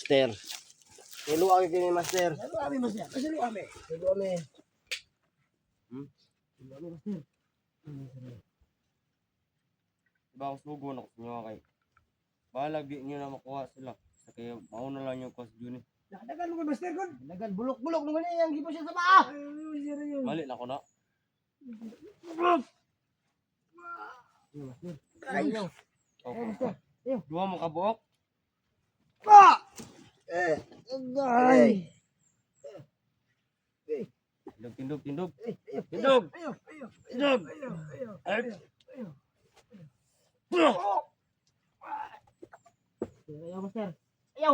master. Niluwa ka kini master. Salo kami master. Salo kami. Silo kami. Salo kami master. Diba ako sugon ako sa inyo kay balag di nyo na makuha sila. Sa kaya mauna lang yung cost Juni. Nakadagan mo ko master kon. Dagan bulok-bulok nung gani yang gibo siya sa paa. Mali na ko na. Ay. Okay. Dua mo kabuok. Ay. Tindog. Tindog. Tindog. Tindog. Ayaw master. Ayaw.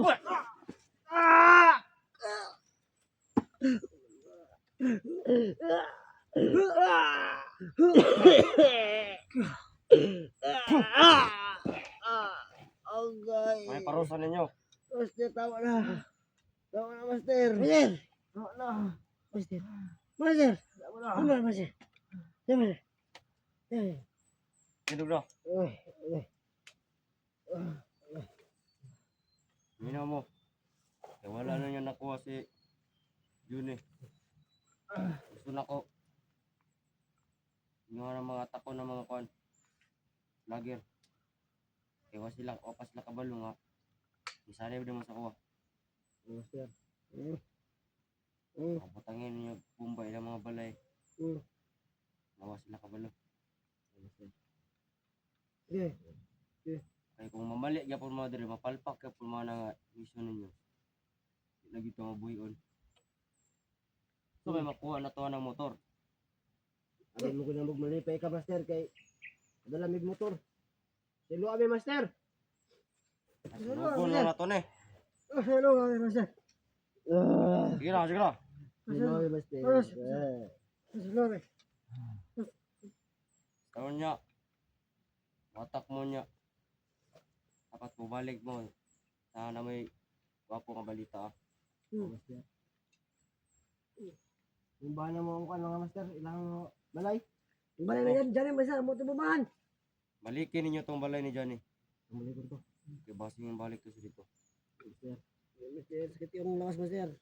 Okay. May parusa ninyo. Master, tawa na. Tawa na, master. Master. Tawa na. Master. Master. Tawa na. Tawa na, master. Tawa na. Tindog na. Uy. Minaw mo. Kaya wala na niya nakuha si Juni. Gusto na ko. Yung mga tako ng mga kuan. Lager. Kaya sila opas na kabalo nga. Isari ba mo sa kuha. Master. Kapatangin niyo bumbay ng mga balay. Nawa sila kabalo. Okay. Kaya kung mamali ka po mga diri, mapalpak ka po mga nga mission ninyo. Lagi ito mabuhion. So may makuha na to ng motor. Alam mo ko na magmalipay ka, master, kay dalamig motor. Silo kami, master. Lugo na to ne. Silo kami, master. Sige na. Silo kami, master. Silo kami. Karon niya. Watak mo niya. Dapat bumalik mo. Sana may wapo nga balita. Master. Yung bahan mo ang mga master, ilang balay? Yung balay na yan, dyan master, mo ito bumahan. Balikin ninyo tong balay ni Johnny. Bumalik ko. Kaya basing yung balik to sa dito. Master. Master, sakit yung lakas, master.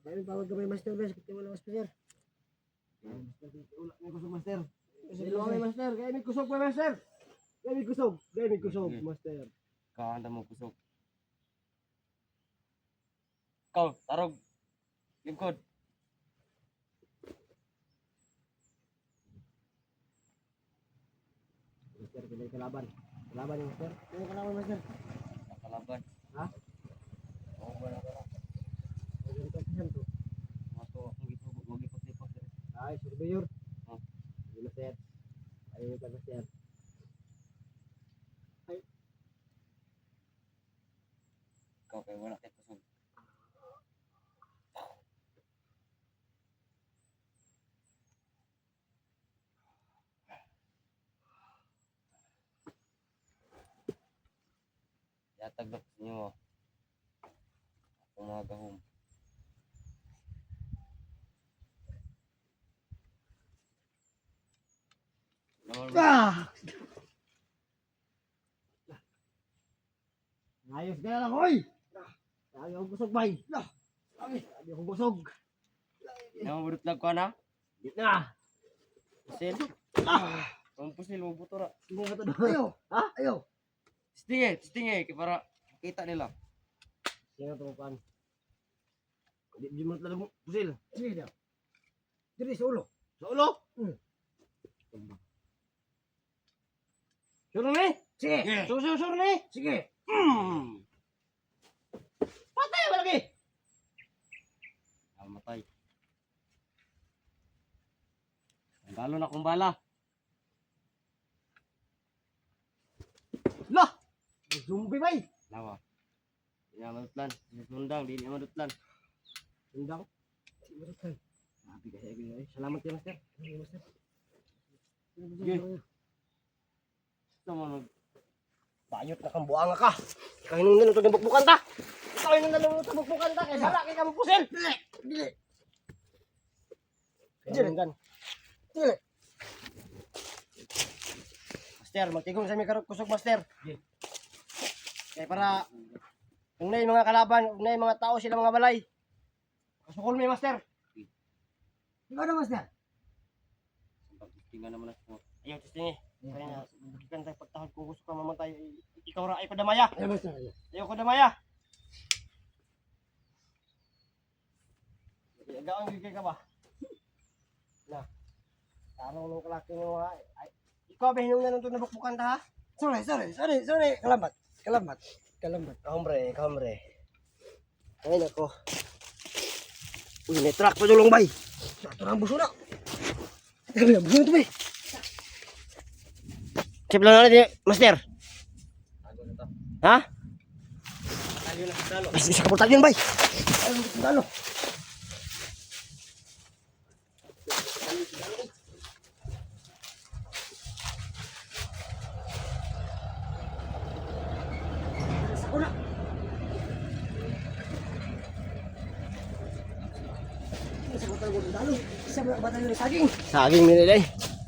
Kaya may pawag kami, master, sakit yung lakas, master. Master, wala may kusog, master. Silo kami, master. Kaya may kusog pa, master. Kaya may kusog, master. Kaanda mo kusog. Ikaw, tarog. Lingkod. Master, kaya kalaban. Kalaban yung master. Kaya kalaban, master. Nakalaban. Ha? Oo, wala ka na. Mato akong gitubo. Huwag ipot-ipot. Ay, surveyor. Oh. Hindi, master. Ayun ka, master. Ikaw kaya wala kayo kusog. Yatag na sa inyo. Ako mga gahom. Ayos ka lang, hoy! Lagi akong busog, bay! Lagi akong busog! Namabudot lang ko na. Git na! Pusil. Ang pusil mo buto ra. Hindi ka to doon. Ayaw! Ha? Ayaw! Stinge. Kaya para makita nila. Sige to, pan. Di mo talaga mo, pusil. Sige daw. Diri sa ulo. Sa ulo? Sure na eh? Sige! Sure na eh? Sige! Patay ba lagi? Namatay. Galo na kong bala. Lah! Zombie bay! Nawa. Di na madutlan. Sundang, di na madutlan. Sundang. Sabi kasi, salamat ya, master. Master. Sige. Sama mag... Bayot na kang buanga ka. Ikaw yung nalunod ng bukbukan ta. Ikaw yung nalunod ng bukbukan ta. Kaya sara kay ka pusil. Dili. Dili. Dili. Master, magtigong sa may kusog, master. Kaya para Ugnay mga kalaban, ugnay mga tao sila mga balay. Kasukol may master. Ikaw na, master. Pagtistingan naman ako. Ayaw, testing eh. Kaya na, bigyan tayo pagtahod kung gusto ka mamatay. Ikaw ra, ay ko damaya. Ayo, master. Ayaw ko damaya. Gawang gigay ka ba? Na. Tarong nung kalaki mo ha. Ikaw ba hinung na nung nabukbukan ta ha? Sorry. Kalambat. Kamre. Ay nako. Uy, may truck pa dulong bay. Ito na ang buso na. Ito na ang buso na ito, bay. Sip lang natin, master. Ha? Tayo na sundalo. Ay, isa ka po tayo yun, bay. Ay, sundalo. Una. Isa ko talaga sundalo. Isa mo batalyon ng saging. Saging nililay.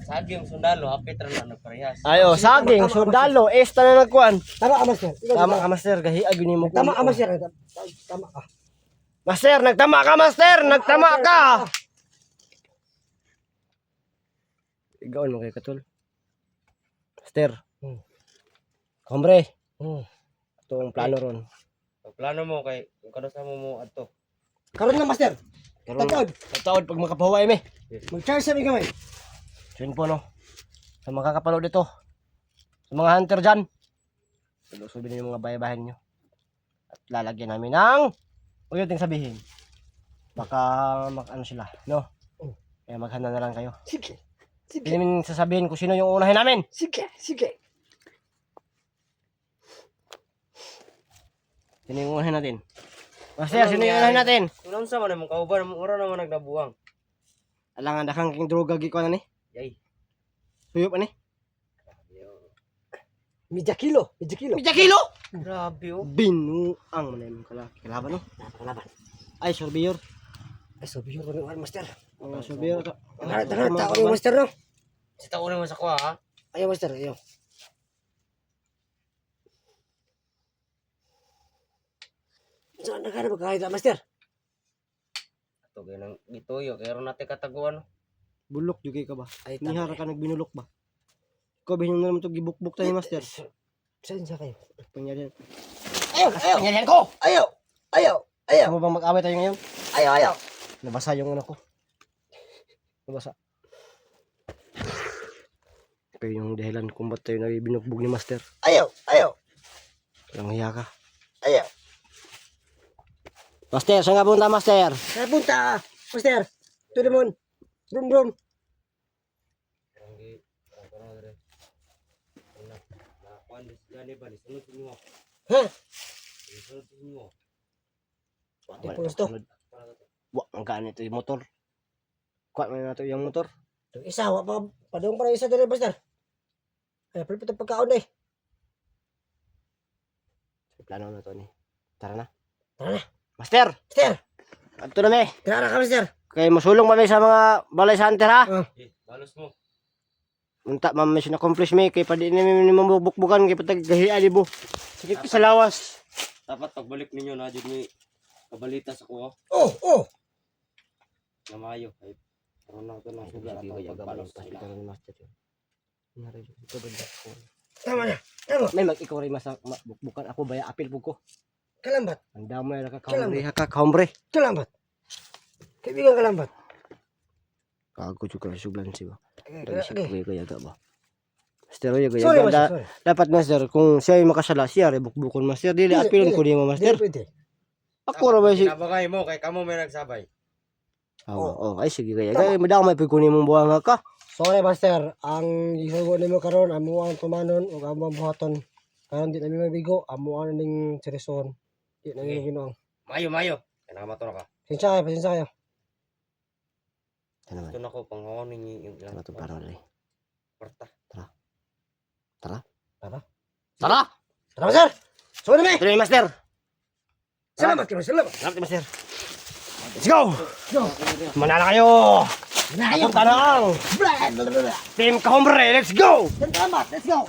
Saging sundalo, hapit ra na nagparehas. Ayo, saging, sundalo, esta na nagkuhan. Tama ka, master. Tama ka, master. Gahi, aguni mo. Tama ka, master. Tama ka. Master, nagtama ka, master. Nagtama ka. Igawin mo kay Katul. Master. Hombre. Ito ang plano ron. Ang plano mo kay kung kano sa mo adto. Karon na, master. Karon Tagtaod. tagtaod pag makapahuway mi. Mag-charge sa mga kamay. So yun po no. Sa mga kapalo dito. Sa mga hunter dyan. Sulusubin yung mga bahay-bahay nyo. At lalagyan namin ng huwag nating sabihin. Baka ano sila. No? Kaya maghanda na lang kayo. Sige. Hindi namin sasabihin kung sino yung unahin namin. Sige. Sino yung unahin natin? Master, sino yung unahin natin? Unang sa man mo kauban mo ora naman nagnabuang. Alangan dakang king droga giko na ni. Yay. Suyop ani. Medya kilo. Medya kilo. Grabe oh. Binuang mo na yung kalaban no. Kalaban. Ay, surveyor. Ay, so biyo ko ng master. Mga surveyor to. Tangan tao yung master, no? Si taon mo sa kuha ha. Ayaw, master, ayaw. Saan na ka na magkakita, master? Ato kay nang gituyo kay ron natin kataguan. Bulok jugay ka ba? Ay, Nihara ka nagbinulok ba? Ikaw ba naman to gibukbuk tayo master? Saan siya kayo? Pangyarihan. Ayaw! Pangyarihan ko! Ayaw! Ayaw mo bang mag-away tayo ngayon? Ayaw! Nabasa yung ano ko. Nabasa. Ito yung dahilan kung ba't tayo nabibinugbog ni master. Ayaw! Walang hiya ka. Ayaw! Master, saan nga punta master? Napunta, master! To the moon! Brum! Ang parang dire. Na kuan dis gani ba ni sunod inyo. Ha? Sunod inyo. Pati po gusto. Wah, ang ganito yung motor. Kuha mo na ito yung motor. Itong isa, padung para isa dali, master. Ay, pala ito pagkaon eh. Plano na ito ni. Tara na. Tara na. Master! Master! Ato na may. Tara ka, master! Kaya masulong mami sa mga balay sa hunter ha. Balos mo. Unta mami mission accomplish may. Kaya pa di namin mabukbukan. Kaya pa tagahiya di bo. Sakit ko sa lawas. Dapat pagbalik ninyo na jud ni kabalita sa kuha. Oh! Na maayo kay karon na to na suga ato pagbalot pa sila. Tama na! Tama! May mag-ikaw rin bukbukan ako baya apil po ko. Kalambat! Ang damay na kakambre. Kalambat! Kaibigan kalambat! Kago juga sublan si ba. Okay. Kaya ba. Master oy Sorry, gaya. master, sorry. Dapat master kung siya ay makasala siya rin bukbukon master. Dili apilon ko di mo master. Pwede. Ako ra ba si. Nabagay mo kay kamo may nagsabay. Oh, ay sige kaya. Kaya madako may pikunin mong buhanga ka. Sorry, master. Ang isugo nimo karon amo ang tumanon ug amo ang buhaton. Karon di namin mabigo, amo ang ning seryoson. Di namin ginoong. Mayo. Kaya nakamato na ka. Pasensya kayo. Ano Ito na ko panghon ninyo yung ilang to para rin. kwarta. Tara. Tara, master! Sorry, may! Ito na yung master. Salamat kayo, salamat! Salamat master. Let's go. Go! Manala kayo. Nayo! Punta na ang Team Kahombre. Let's go. Salamat! Let's go!